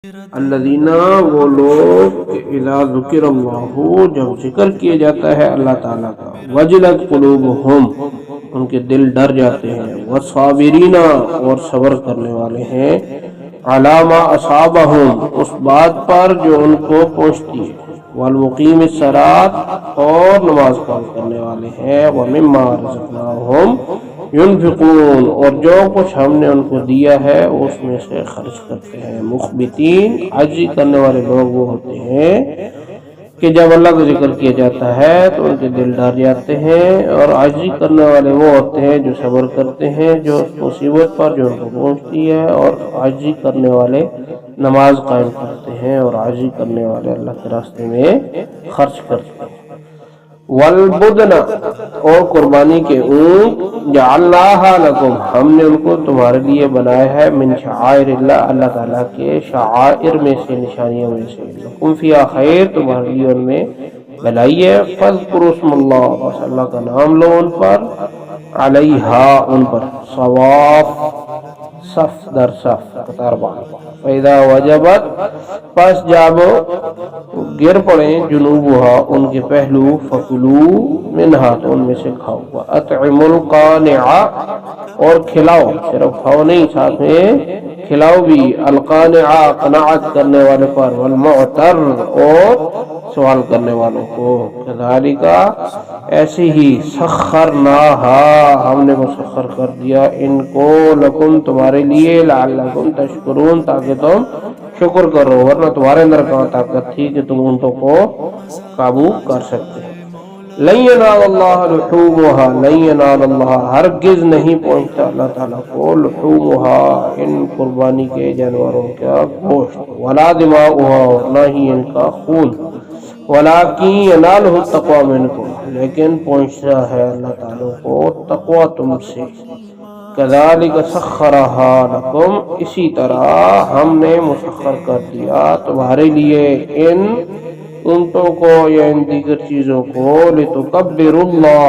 الذین وہ لوگ کہ اذا ذکر اللہ جب ذکر کیا جاتا ہے اللہ تعالیٰ کا وجلت قلوبہم ان کے دل ڈر جاتے ہیں والصابرین اور صبر کرنے والے ہیں علی ما اصابہم اس بات پر جو ان کو پہنچتی ہے والمقیم الصلاۃ اور نماز قائم کرنے والے ہیں ومما رزقناہم ينفقون اور جو کچھ ہم نے ان کو دیا ہے اس میں سے خرچ کرتے ہیں مخبتین عاجزی کرنے والے لوگ وہ ہوتے ہیں کہ جب اللہ کا ذکر کیا جاتا ہے تو ان کے دل ڈر جاتے ہیں اور عاجزی کرنے والے وہ ہوتے ہیں جو صبر کرتے ہیں جو مصیبت پر جو ان کو پہنچتی ہے اور عاجزی کرنے والے نماز قائم کرتے ہیں اور عاجزی کرنے والے اللہ کے راستے میں خرچ کرتے ہیں والبدن اور قربانی کے اونٹ جعلناها لکم ہم نے ان کو تمہارے لیے بنایا ہے من شعائر اللہ اللہ تعالیٰ کے شعائر میں سے نشانیوں میں سے لکم فیہا خیر تمہارے لیے ان میں بھلائی ہے فاذکروا اسم اللہ بس اللہ کا نام لو ان پر علیہا ان پر صواف صف در صف قطار باندھ فَإِذَا وَجَبَتْ پس جب گر پڑیں جنوبہا ان کے پہلو فَكُلُوا مِنْهَا تو ان میں سے کھاؤ وَأَطْعِمُوا الْقَانِعَ اور کھلاؤ صرف کھاؤ نہیں ساتھ میں کھلاؤ بھی القانع قناعت کرنے والے پر والمعتر اور سوال کرنے والوں کو كذلك ایسی ہی سخرناها ہم نے مسخر کر دیا ان کو لکم تمہارے لیے لعلکم تشکرون تاکہ تم شکر کرو ورنہ تمہارے اندر کہاں طاقت تھی کہ تم اونٹوں کو قابو کر سکتے لن ینال اللہ لحومها لن ینال اللہ ہرگز نہیں پہنچتا اللہ تعالیٰ کو لحومها ان قربانی کے جانوروں کا گوشت ولا دماؤها نہ ہی ان کا خون ولیکن ینالہ التقوی منکم لیکن پہنچتا ہے اللہ تعالیٰ کو تقوی تم سے کذالک سخرها لکم اسی طرح ہم نے مسخر کر دیا تمہارے لیے ان اونٹوں کو یا ان دیگر چیزوں کو لتکبروا اللہ